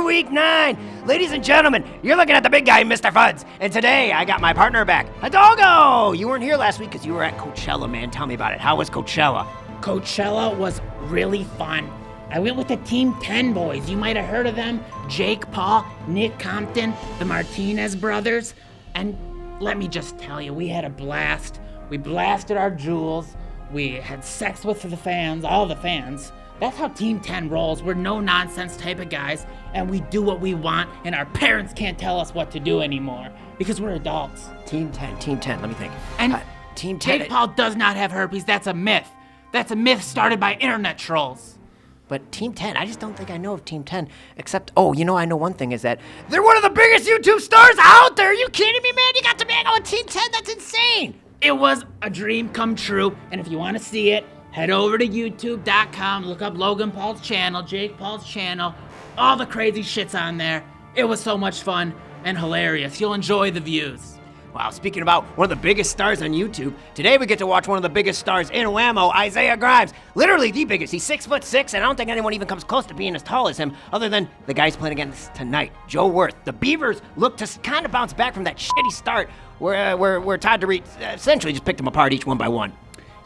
Week 9. Ladies and gentlemen, you're looking at the big guy, Mr. Fudge. And today, I got my partner back, Hidalgo. You weren't here last week because you were at Coachella, man. Tell me about it. How was Coachella? Coachella was really fun. I went with the Team 10 boys. You might have heard of them. Jake Paul, Nick Compton, the Martinez brothers. And let me just tell you, we had a blast. We blasted our jewels. We had sex with the fans, all the fans. That's how Team 10 rolls. We're no-nonsense type of guys, and we do what we want, and our parents can't tell us what to do anymore because we're adults. Team 10, let me think. And Team 10... Jake Paul does not have herpes. That's a myth. That's a myth started by internet trolls. But Team 10, I just don't think I know of Team 10, except, I know one thing is that they're one of the biggest YouTube stars out there. Are you kidding me, man? You got to be on Team 10? That's insane. It was a dream come true, and if you want to see it, head over to youtube.com, look up Logan Paul's channel, Jake Paul's channel, all the crazy shit's on there. It was so much fun and hilarious. You'll enjoy the views. Wow, speaking about one of the biggest stars on YouTube, today we get to watch one of the biggest stars in Whamo, Isaiah Grimes. Literally the biggest. He's 6'6", and I don't think anyone even comes close to being as tall as him, other than the guys playing against tonight, Joe Worth. The Beavers look to kind of bounce back from that shitty start where Todd DeReed essentially just picked them apart each one by one.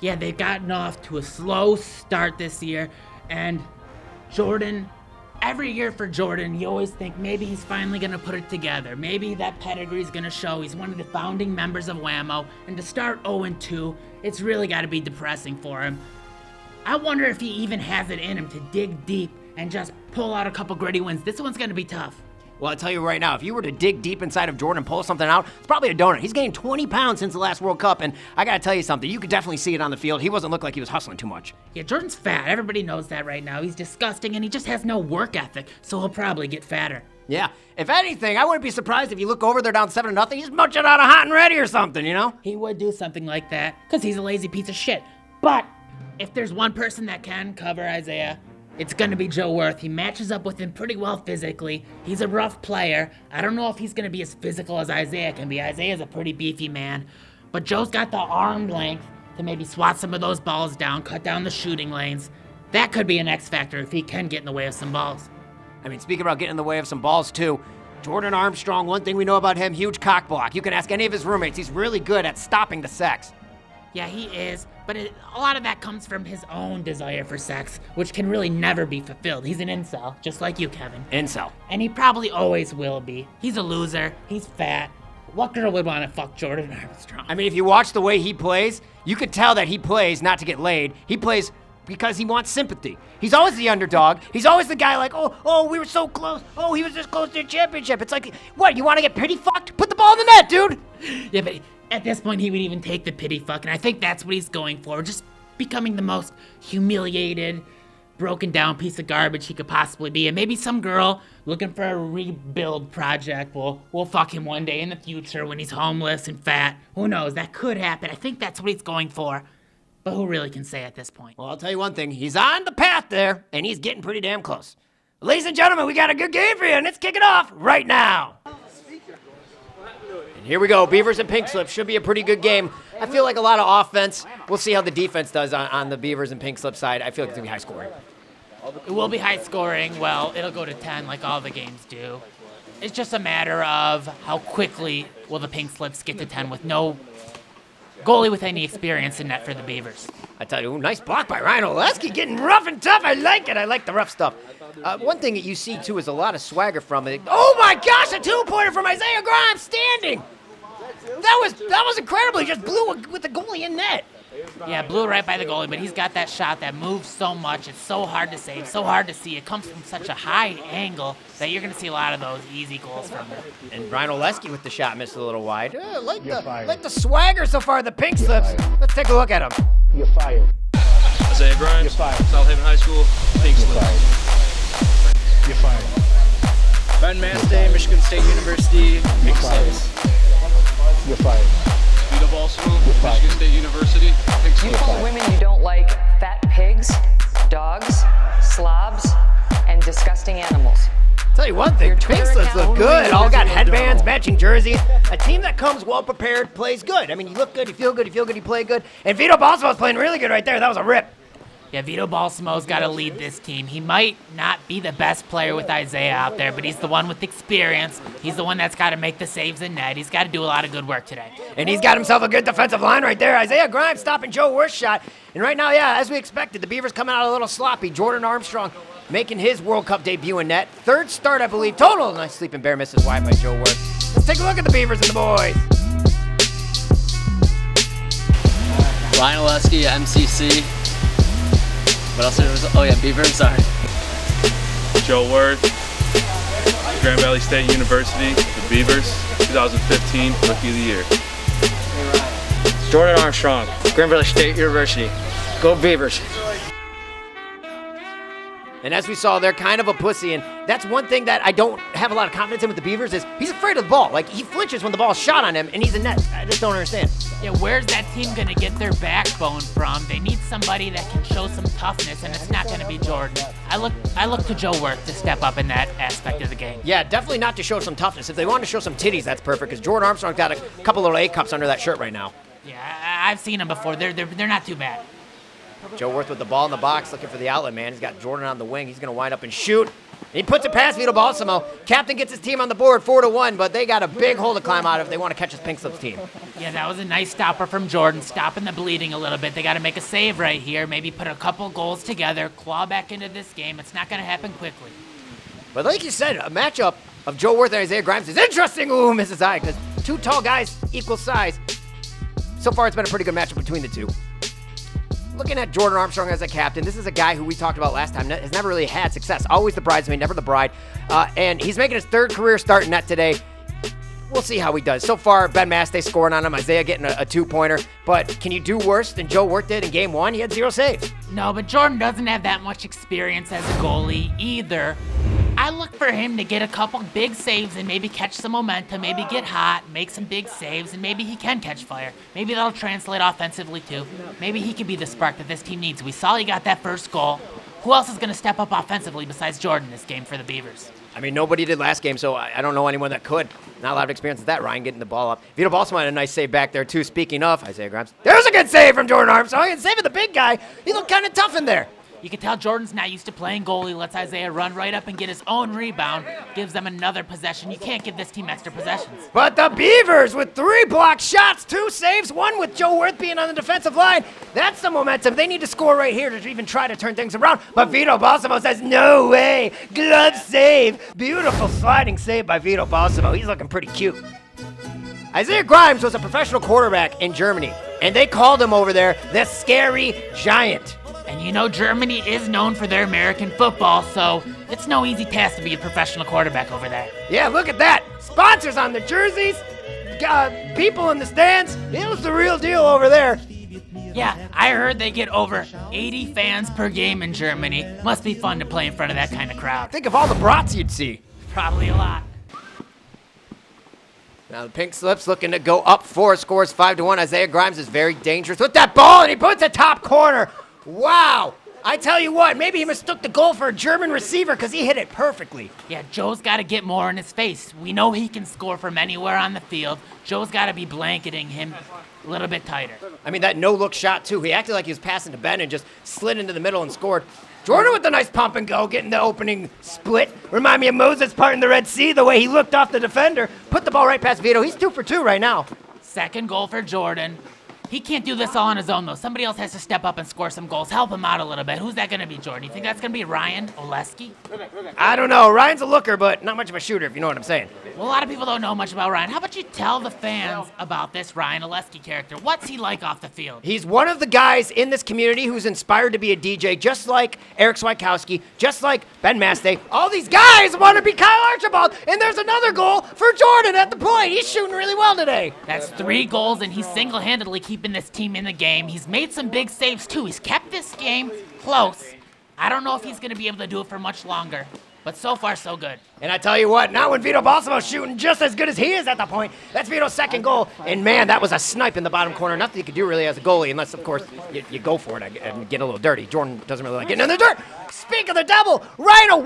Yeah, they've gotten off to a slow start this year, and Jordan, every year for Jordan, you always think maybe he's finally going to put it together. Maybe that pedigree's going to show. He's one of the founding members of Whamo, and to start 0-2, it's really got to be depressing for him. I wonder if he even has it in him to dig deep and just pull out a couple gritty wins. This one's going to be tough. Well, I'll tell you right now, if you were to dig deep inside of Jordan and pull something out, it's probably a donut. He's gained 20 pounds since the last World Cup, and I gotta tell you something, you could definitely see it on the field. He wasn't looking like he was hustling too much. Yeah, Jordan's fat. Everybody knows that right now. He's disgusting, and he just has no work ethic, so he'll probably get fatter. Yeah, if anything, I wouldn't be surprised if you look over there down 7-0, he's munching out a hot and ready or something, you know? He would do something like that, because he's a lazy piece of shit. But if there's one person that can cover Isaiah, it's gonna be Joe Worth. He matches up with him pretty well physically. He's a rough player. I don't know if he's gonna be as physical as Isaiah can be. Isaiah's a pretty beefy man. But Joe's got the arm length to maybe swat some of those balls down, cut down the shooting lanes. That could be an X factor if he can get in the way of some balls. I mean, speaking about getting in the way of some balls too, Jordan Armstrong, one thing we know about him, huge cock block. You can ask any of his roommates, he's really good at stopping the sex. Yeah, he is, but a lot of that comes from his own desire for sex, which can really never be fulfilled. He's an incel, just like you, Kevin. Incel. And he probably always will be. He's a loser. He's fat. What girl would want to fuck Jordan Armstrong? I mean, if you watch the way he plays, you could tell that he plays not to get laid. He plays because he wants sympathy. He's always the underdog. He's always the guy like, oh, we were so close. Oh, he was this close to a championship. It's like, what, you want to get pity fucked? Put the ball in the net, dude. Yeah, but at this point, he would even take the pity fuck, and I think that's what he's going for. Just becoming the most humiliated, broken down piece of garbage he could possibly be. And maybe some girl looking for a rebuild project will fuck him one day in the future when he's homeless and fat. Who knows? That could happen. I think that's what he's going for. But who really can say at this point? Well, I'll tell you one thing. He's on the path there, and he's getting pretty damn close. Ladies and gentlemen, we got a good game for you, and let's kick it off right now. And here we go. Beavers and Pink Slips. Should be a pretty good game. I feel like a lot of offense. We'll see how the defense does on the Beavers and Pink Slip side. I feel like it's going to be high scoring. It will be high scoring. Well, it'll go to 10 like all the games do. It's just a matter of how quickly will the Pink Slips get to 10 with no goalie with any experience in net for the Beavers. I tell you, nice block by Ryan Oleski, getting rough and tough. I like it. I like the rough stuff. One thing that you see, too, is a lot of swagger from it. Oh, my gosh, a two-pointer from Isaiah Grimes standing. That was incredible. He just blew with the goalie in net. Yeah, blew right by the goalie, but he's got that shot that moves so much. It's so hard to save, so hard to see. It comes from such a high angle that you're going to see a lot of those easy goals from him. And Ryan Oleski with the shot missed a little wide. Like the swagger so far, the Pink Slips. Let's take a look at him. You're fired. Isaiah Grimes, You're fired. South Haven High School, Pink Slips. You're fired. Ben Mastay, Michigan State University, Pink Slips. You're fired. Vito Balsamo, Michigan State University, Pink You Slips. call women you don't like fat pigs, dogs, slobs, and disgusting animals. Tell you one thing, Your Pink Twitter Slips account look good. All got doesn't look headbands, normal. matching jerseys. A team that comes well prepared plays good. I mean, you look good, you feel good, you play good. And Vito Balsamo's playing really good right there. That was a rip. Yeah, Vito Balsamo's got to lead this team. He might not be the best player with Isaiah out there, but he's the one with experience. He's the one that's got to make the saves in net. He's got to do a lot of good work today. And he's got himself a good defensive line right there. Isaiah Grimes stopping Joe Worth's shot. And right now, yeah, as we expected, the Beavers coming out a little sloppy. Jordan Armstrong making his World Cup debut in net. Third start, I believe. Total. Nice sleeping bear misses wide by Joe Worth. Let's take a look at the Beavers and the boys. Ryan Oleski, MCC. What else was? Oh yeah, Beavers, sorry. Joe Worth, Grand Valley State University, the Beavers, 2015 Rookie of the Year. Jordan Armstrong, Grand Valley State University. Go Beavers. And as we saw, they're kind of a pussy, and that's one thing that I don't have a lot of confidence in with the Beavers is he's afraid of the ball. Like, he flinches when the ball's shot on him, and he's in net. I just don't understand. Yeah, where's that team going to get their backbone from? They need somebody that can show some toughness, and it's not going to be Jordan. I look to Joe Worth to step up in that aspect of the game. Yeah, definitely not to show some toughness. If they want to show some titties, that's perfect, because Jordan Armstrong's got a couple little A-cups under that shirt right now. Yeah, I've seen them before. They're not too bad. Joe Worth with the ball in the box, looking for the outlet man. He's got Jordan on the wing. He's going to wind up and shoot. And he puts it past Vito Balsamo. Captain gets his team on the board 4-1, but they got a big hole to climb out of if they want to catch this Pink Slips team. Yeah, that was a nice stopper from Jordan, stopping the bleeding a little bit. They got to make a save right here, maybe put a couple goals together, claw back into this game. It's not going to happen quickly. But like you said, a matchup of Joe Worth and Isaiah Grimes is interesting. Ooh, misses eye, because two tall guys, equal size. So far, it's been a pretty good matchup between the two. Looking at Jordan Armstrong as a captain, this is a guy who we talked about last time, has never really had success. Always the bridesmaid, never the bride. And he's making his third career start in net today. We'll see how he does. So far, Ben Mastay scoring on him, Isaiah getting a two-pointer. But can you do worse than Joe Worth did in Game 1? He had 0 saves. No, but Jordan doesn't have that much experience as a goalie either. I look for him to get a couple big saves and maybe catch some momentum, maybe get hot, make some big saves, and maybe he can catch fire. Maybe that'll translate offensively too. Maybe he could be the spark that this team needs. We saw he got that first goal. Who else is going to step up offensively besides Jordan this game for the Beavers? I mean, nobody did last game, so I don't know anyone that could. Not a lot of experience with that, Ryan, getting the ball up. Vito Balsamo had a nice save back there, too. Speaking of Isaiah Grimes, there's a good save from Jordan Armstrong. And saving the big guy. He looked kind of tough in there. You can tell Jordan's not used to playing goalie, lets Isaiah run right up and get his own rebound, gives them another possession. You can't give this team extra possessions. But the Beavers with 3 blocked shots, 2 saves, 1 with Joe Worth being on the defensive line. That's the momentum. They need to score right here to even try to turn things around. But Vito Balsamo says, no way. Glove save. Beautiful sliding save by Vito Balsamo. He's looking pretty cute. Isaiah Grimes was a professional quarterback in Germany, and they called him over there the Scary Giant. And you know Germany is known for their American football, so it's no easy task to be a professional quarterback over there. Yeah, look at that. Sponsors on the jerseys, people in the stands. It was the real deal over there. Yeah, I heard they get over 80 fans per game in Germany. Must be fun to play in front of that kind of crowd. Think of all the brats you'd see. Probably a lot. Now the Pink Slips looking to go up 4, scores 5-1. Isaiah Grimes is very dangerous with that ball, and he puts it top corner. Wow! I tell you what, maybe he mistook the goal for a German receiver because he hit it perfectly. Yeah, Joe's got to get more in his face. We know he can score from anywhere on the field. Joe's got to be blanketing him a little bit tighter. I mean, that no-look shot, too. He acted like he was passing to Ben and just slid into the middle and scored. Jordan with the nice pump and go, getting the opening split. Remind me of Moses parting the Red Sea, the way he looked off the defender. Put the ball right past Vito. He's 2 for 2 right now. Second goal for Jordan. He can't do this all on his own, though. Somebody else has to step up and score some goals. Help him out a little bit. Who's that going to be, Jordan? You think that's going to be Ryan Oleski? I don't know. Ryan's a looker, but not much of a shooter, if you know what I'm saying. Well, a lot of people don't know much about Ryan. How about you tell the fans about this Ryan Oleski character? What's he like off the field? He's one of the guys in this community who's inspired to be a DJ, just like Eric Swikowski, just like Ben Mastay. All these guys want to be Kyle Archibald, and there's another goal for Jordan at the point. He's shooting really well today. That's 3 goals, and he's single-handedly keeping this team in the game. He's made some big saves, too. He's kept this game close. I don't know if he's going to be able to do it for much longer, but so far, so good. And I tell you what, now when Vito Balsamo's shooting just as good as he is at the point, that's Vito's second goal. And man, that was a snipe in the bottom corner. Nothing you could do really as a goalie, unless, of course, you go for it and get a little dirty. Jordan doesn't really like getting in the dirt. Speak of the devil, Rhino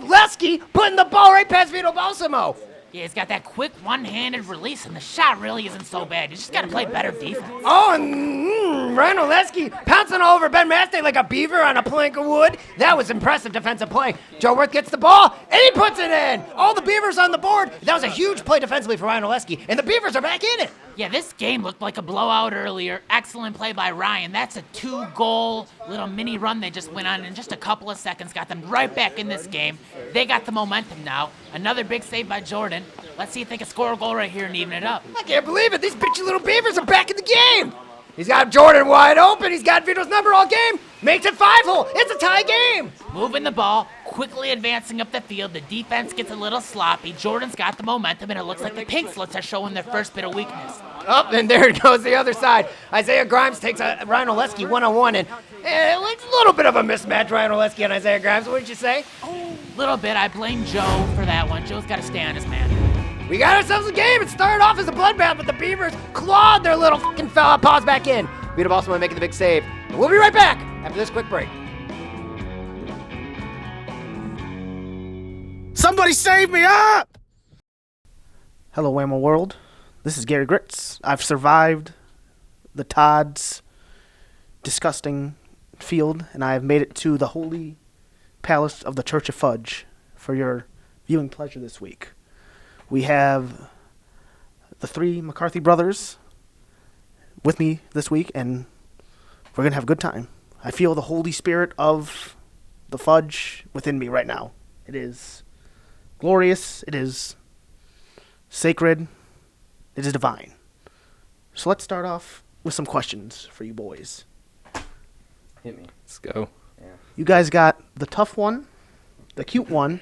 Lesky putting the ball right past Vito Balsamo. Yeah, he's got that quick one-handed release, and the shot really isn't so bad. You just got to play better defense. Oh, and Ryan Oleski pouncing all over Ben Mastay like a beaver on a plank of wood. That was impressive defensive play. Joe Worth gets the ball, and he puts it in. All the Beavers on the board. That was a huge play defensively for Ryan Oleski, and the Beavers are back in it. Yeah, this game looked like a blowout earlier. Excellent play by Ryan. That's a 2-goal little mini run they just went on in just a couple of seconds. Got them right back in this game. They got the momentum now. Another big save by Jordan. Let's see if they can score a goal right here and even it up. I can't believe it. These bitchy little Beavers are back in the game. He's got Jordan wide open. He's got Vito's number all game. Makes it 5-hole. It's a tie game. Moving the ball, quickly advancing up the field. The defense gets a little sloppy. Jordan's got the momentum, and it looks like the Pink Slits are showing their first bit of weakness. Up, and there goes the other side. Isaiah Grimes takes Ryan Oleski one-on-one, and it looks a little bit of a mismatch, Ryan Oleski and Isaiah Grimes. What did you say? Little bit. I blame Joe for that one. Joe's got to stay on his man. We got ourselves a game. It started off as a bloodbath, but the Beavers clawed their little fucking paws back in. Vito Balsamo making the big save. And we'll be right back after this quick break. Somebody save me up! Hello, Whamo world. This is Gary Gritz. I've survived the Todd's disgusting field, and I have made it to the holy palace of the Church of Fudge for your viewing pleasure this week. We have the 3 McCarthy Brothers with me this week, and we're going to have a good time. I feel the Holy Spirit of the Fudge within me right now. It is glorious. It is sacred. It is divine. So let's start off with some questions for you boys. Hit me. Let's go. Yeah. You guys got the tough one, the cute one,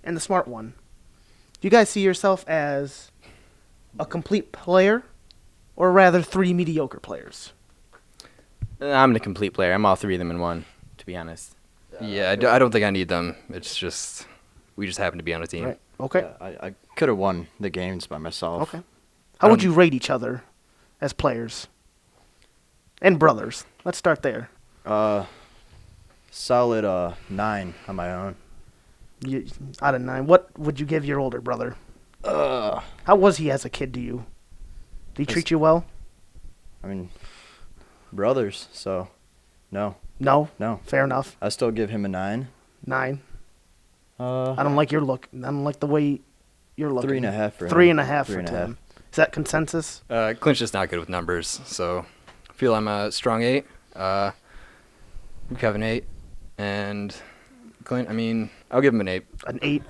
and the smart one. Do you guys see yourself as a complete player, or rather 3 mediocre players? I'm the complete player. I'm all 3 of them in one, to be honest. Yeah, I don't think I need them. It's just, we just happen to be on a team. Right. Okay. Yeah, I could have won the games by myself. Okay. How would you rate each other as players? And brothers. Let's start there. Solid 9 on my own. Out of 9. What would you give your older brother? How was he as a kid to you? Did he treat you well? I mean, brothers, so no. No? No. Fair enough. I still give him a 9. 9. I don't like your look. I don't like the way you're looking. 3.5 for him. 3.5 for Tim. Is that consensus? Clint's just not good with numbers, so I feel I'm a strong 8. Kevin 8, and Clint, I mean, I'll give him an 8. An 8.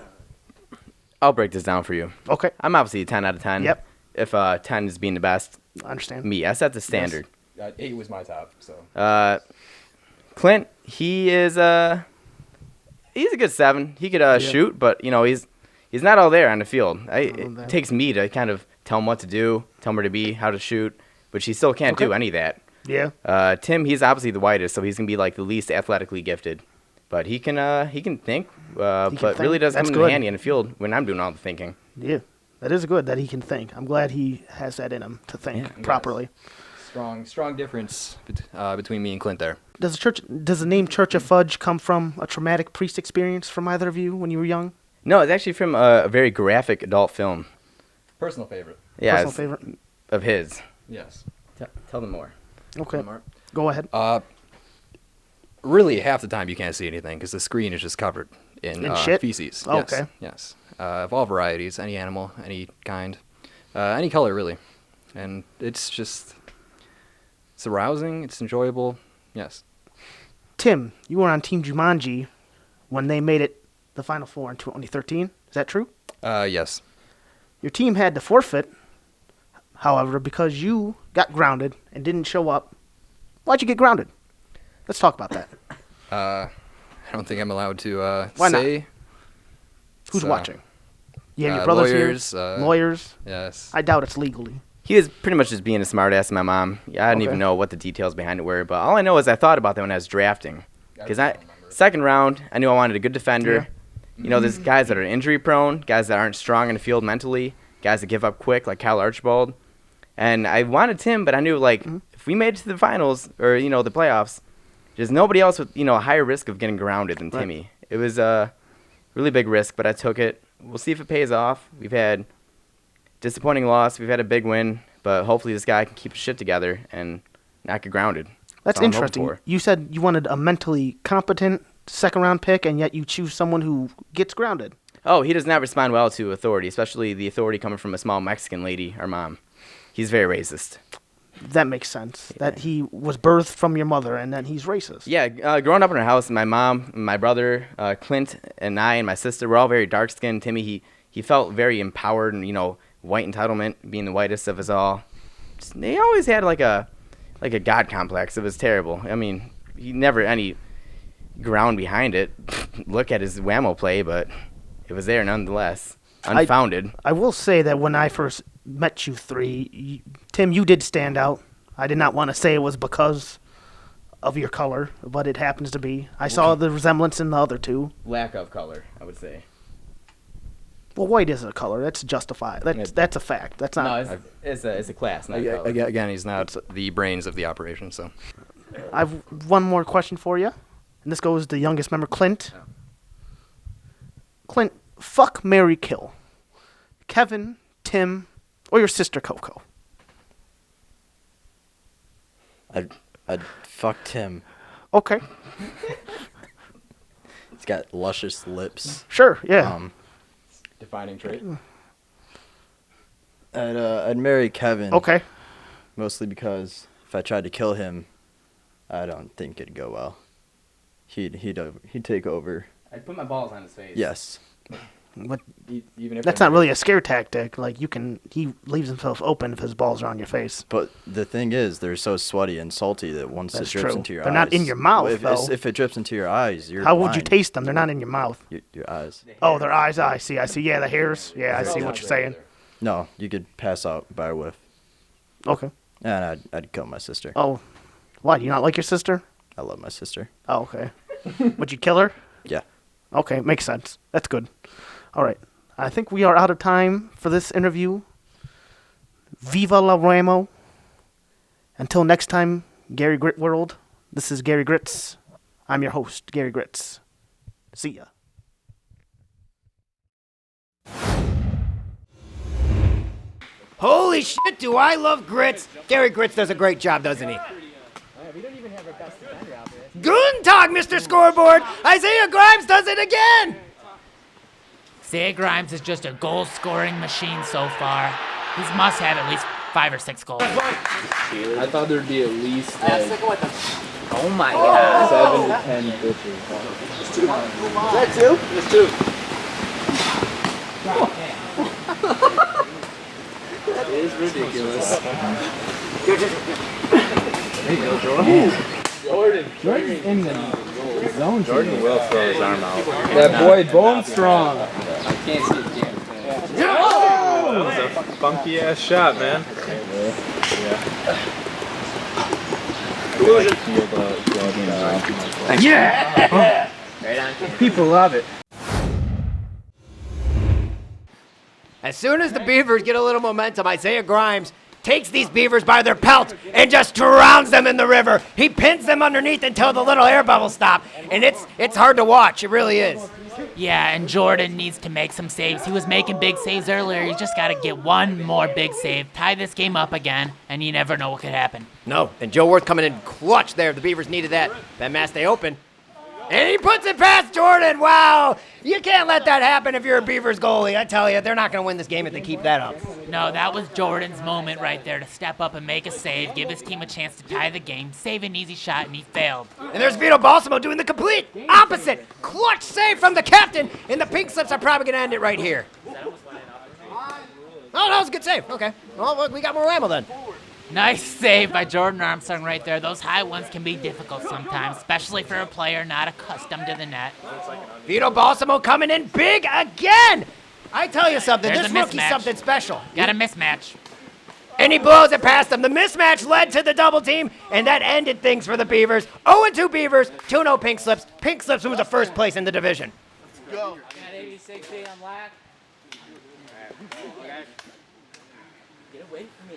I'll break this down for you. Okay. I'm obviously a 10 out of 10. Yep. If 10 is being the best. I understand. Me, I set the standard. Yes. 8 was my top, so. Clint, he is he's a good 7. He could shoot, but you know he's not all there on the field. It takes me to kind of tell him what to do, tell him where to be, how to shoot, but she still can't do any of that. Yeah. Tim, he's obviously the whitest, so he's gonna be like the least athletically gifted, but he can think, but really doesn't come in handy in the field when I'm doing all the thinking. Yeah, that is good that he can think. I'm glad he has that in him to think properly. Strong difference between me and Clint there. Does the name Church of Fudge come from a traumatic priest experience from either of you when you were young? No, it's actually from a very graphic adult film. Personal favorite. Yeah, personal favorite of his. Yes. Tell them more. Okay. Go ahead. Really, half the time you can't see anything because the screen is just covered in shit? feces. Oh, yes. okay. Yes. Of all varieties, any animal, any kind, any color really, and it's arousing. It's enjoyable. Yes. Tim, you were on Team Jumanji when they made it the Final Four in 2013. Is that true? Yes. Your team had to forfeit, however, because you got grounded and didn't show up. Why'd you get grounded? Let's talk about that. I don't think I'm allowed to Why say. not? Who's watching? You have your brothers lawyers, here? Lawyers? Yes. I doubt it's legally. He was pretty much just being a smartass to my mom. Yeah, I didn't even know what the details behind it were, but all I know is I thought about that when I was drafting. Because second round, I knew I wanted a good defender. Yeah. You know, there's guys that are injury prone, guys that aren't strong in the field mentally, guys that give up quick like Kyle Archibald. And I wanted Tim, but I knew like if we made it to the finals or the playoffs, there's nobody else with a higher risk of getting grounded than Timmy. It was a really big risk, but I took it. We'll see if it pays off. We've had disappointing loss. We've had a big win, but hopefully this guy can keep his shit together and not get grounded. That's all I'm hoping interesting. for. You said you wanted a mentally competent second-round pick, and yet you choose someone who gets grounded. Oh, he does not respond well to authority, especially the authority coming from a small Mexican lady, our mom. He's very racist. That makes sense. That he was birthed from your mother, and then he's racist. Yeah, growing up in our house, my mom, my brother, Clint, and I, and my sister, we're all very dark-skinned. Timmy, he felt very empowered and, white entitlement, being the whitest of us all. He always had like a God complex. It was terrible. I mean, he never any ground behind it. Look at his Whamo play, but it was there nonetheless. Unfounded. I will say that when I first met you three, Tim, you did stand out. I did not want to say it was because of your color, but it happens to be. I saw the resemblance in the other two. Lack of color, I would say. Well, white is a color. That's justified. That's a fact. That's not. No, it's a class, not a color. Again, he's not the brains of the operation, so. I have one more question for you, and this goes to the youngest member, Clint. Oh. Clint, fuck, marry, kill. Kevin, Tim, or your sister Coco? I'd fuck Tim. Okay. He's got luscious lips. Sure, yeah. Defining trait. I'd marry Kevin. Okay. Mostly because if I tried to kill him, I don't think it'd go well. He'd take over. I'd put my balls on his face. Yes. But even if that's not really a scare tactic. Like, he leaves himself open if his balls are on your face. But the thing is, they're so sweaty and salty that once That's it drips true. into your They're eyes. not in your mouth, if, though. If it drips into your eyes, you're How would you blind. taste them? They're not in your mouth. Your eyes. Oh, their eyes. I see. Yeah, the hairs. Yeah, I see what you're saying. No, you could pass out by a whiff. Okay. And I'd kill my sister. Oh, why? Do you not like your sister? I love my sister. Oh, okay. Would you kill her? Yeah. Okay, makes sense. That's good. All right. I think we are out of time for this interview. Viva la Whamo. Until next time, Gary Grit World. This is Gary Grits. I'm your host, Gary Grits. See ya. Holy shit, do I love Grits. Gary Grits does a great job, doesn't he? We don't even have our best defender out there. Guten Tag, Mr. Scoreboard. Isaiah Grimes does it again. Isaiah Grimes is just a goal-scoring machine so far. He must have at least 5 or 6 goals. I thought there'd be at least Oh my god. 7 to 10 pitches. Is that two? It's 2. That is ridiculous. There you go, Jordan. Jordan's in the zone. Jordan will throw his arm out. That boy bone strong. I can't see his game. That was a funky ass shot, man. Yeah! People love it. As soon as the Beavers get a little momentum, Isaiah Grimes takes these Beavers by their pelt and just drowns them in the river. He pins them underneath until the little air bubbles stop, and it's hard to watch. It really is. Yeah, and Jordan needs to make some saves. He was making big saves earlier. He's just got to get one more big save, tie this game up again, and you never know what could happen. No, and Joe Worth coming in clutch there. The Beavers needed that. That mass stay open. And he puts it past Jordan. Wow. You can't let that happen if you're a Beavers goalie. I tell you, they're not going to win this game if they keep that up. No, that was Jordan's moment right there to step up and make a save, give his team a chance to tie the game, save an easy shot, and he failed. And there's Vito Balsamo doing the complete opposite. Clutch save from the captain, and the pink slips are probably going to end it right here. Oh, that was a good save. Okay. Well, we got more ammo then. Nice save by Jordan Armstrong right there. Those high ones can be difficult sometimes, especially for a player not accustomed to the net. Vito Balsamo coming in big again. I tell you something, There's this a rookie's mismatch. something special. Got a mismatch. And he blows it past him. The mismatch led to the double team, and that ended things for the Beavers. 0-2 Beavers, 2-0 Pink Slips. Pink Slips was the first place in the division. Let's go. At 86 on lack. Get away from me.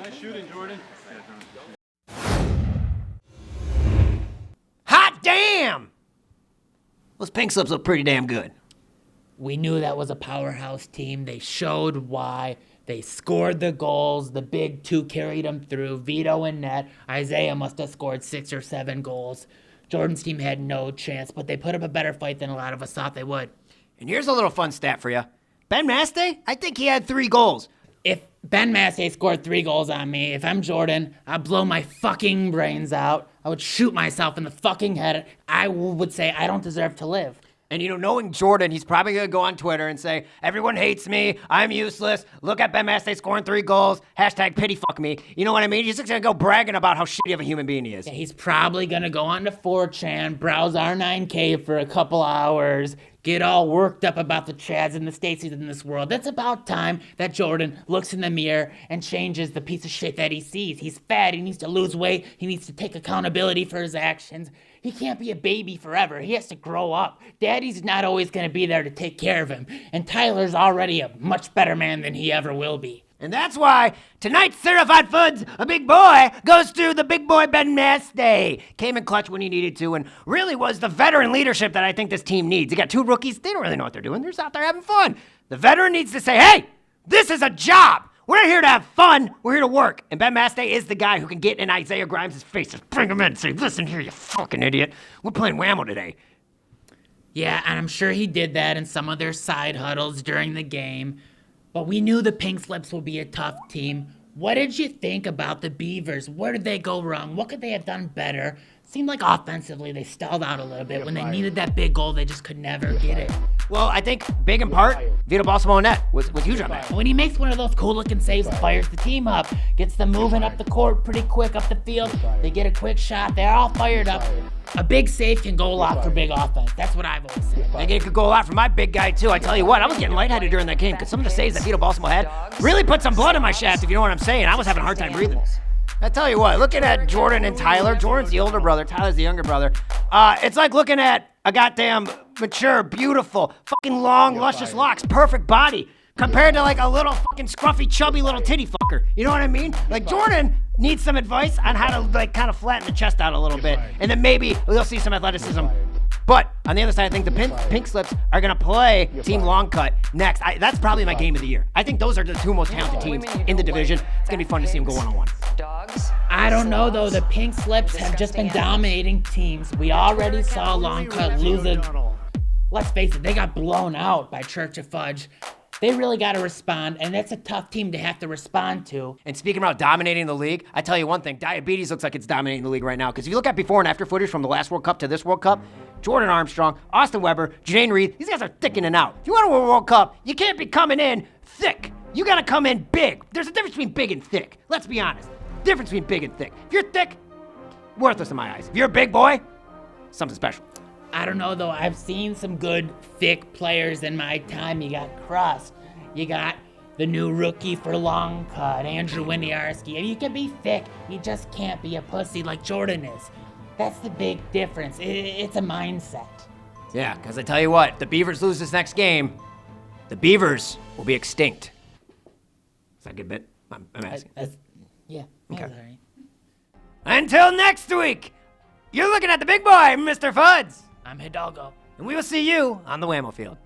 Nice shooting, Jordan. Hot damn! Those Pink Slips look pretty damn good. We knew that was a powerhouse team. They showed why. They scored the goals. The big two carried them through. Vito and net. Isaiah must have scored 6 or 7 goals. Jordan's team had no chance, but they put up a better fight than a lot of us thought they would. And here's a little fun stat for you. Ben Mastey, I think he had 3 goals. If Ben Mastey scored 3 goals on me, if I'm Jordan, I'd blow my fucking brains out. I would shoot myself in the fucking head. I would say I don't deserve to live. And, knowing Jordan, he's probably going to go on Twitter and say, everyone hates me, I'm useless, look at Ben Mastey scoring 3 goals, hashtag pity fuck me. You know what I mean? He's just going to go bragging about how shitty of a human being he is. Yeah, he's probably going to go on to 4chan, browse R9K for a couple hours, get all worked up about the Chads and the Stacy's in this world. It's about time that Jordan looks in the mirror and changes the piece of shit that he sees. He's fat, he needs to lose weight, he needs to take accountability for his actions. He can't be a baby forever. He has to grow up. Daddy's not always going to be there to take care of him. And Tyler's already a much better man than he ever will be. And that's why tonight's Certified Fudge, a big boy, goes to the big boy Ben Mastey. Came in clutch when he needed to and really was the veteran leadership that I think this team needs. You got 2 rookies. They don't really know what they're doing. They're just out there having fun. The veteran needs to say, hey, this is a job. We're not here to have fun. We're here to work. And Ben Mastey is the guy who can get in Isaiah Grimes' face, just bring him in and say, listen here, you fucking idiot. We're playing Whamo today. Yeah, and I'm sure he did that in some of their side huddles during the game. But we knew the Pink Slips would be a tough team. What did you think about the Beavers? Where did they go wrong? What could they have done better? Seemed like offensively they stalled out a little bit. When they needed that big goal, they just could never get it. Well, I think big in part, Vito Balsamo and net was huge on that. When he makes one of those cool-looking saves, fires the team up, gets them moving up the court pretty quick up the field. They get a quick shot. They're all fired up. A big save can go a lot for big offense. That's what I've always said. I think it could go a lot for my big guy, too. I tell you what, I was getting lightheaded during that game because some of the saves that Vito Balsamo had really put some blood in my shaft, if you know what I'm saying. I was having a hard time breathing. I tell you what, looking at Jordan and Tyler, Jordan's the older brother, Tyler's the younger brother. It's like looking at a goddamn mature, beautiful, fucking long, luscious locks, perfect body, compared to like a little fucking scruffy, chubby little titty fucker. You know what I mean? Like Jordan needs some advice on how to like kind of flatten the chest out a little bit, and then maybe we'll see some athleticism. But on the other side, I think the Pink Slips are going to play Team Long Cut next. That's probably my game of the year. I think those are the 2 most talented teams in the division. It's going to be fun to see them go one-on-one. I don't know, though. The Pink Slips have just been dominating teams. We already saw Long Cut lose a... Let's face it, they got blown out by Church of Fudge. They really got to respond, and that's a tough team to have to respond to. And speaking about dominating the league, I tell you one thing, Diabetes looks like it's dominating the league right now. Because if you look at before and after footage from the last World Cup to this World Cup, Jordan Armstrong, Austin Weber, Jane Reed, these guys are thickening out. If you want to win a World Cup, you can't be coming in thick. You got to come in big. There's a difference between big and thick. Let's be honest. Difference between big and thick. If you're thick, worthless in my eyes. If you're a big boy, something special. I don't know, though. I've seen some good, thick players in my time. You got Crust. You got the new rookie for Long Cut, Andrew Winiarski. You can be thick. You just can't be a pussy like Jordan is. That's the big difference. It's a mindset. Yeah, because I tell you what, if the Beavers lose this next game, the Beavers will be extinct. Is that a good bit? I'm asking. Yeah. Okay. All right. Until next week, you're looking at the big boy, Mr. Fudge. I'm Hidalgo. And we will see you on the Whamo field.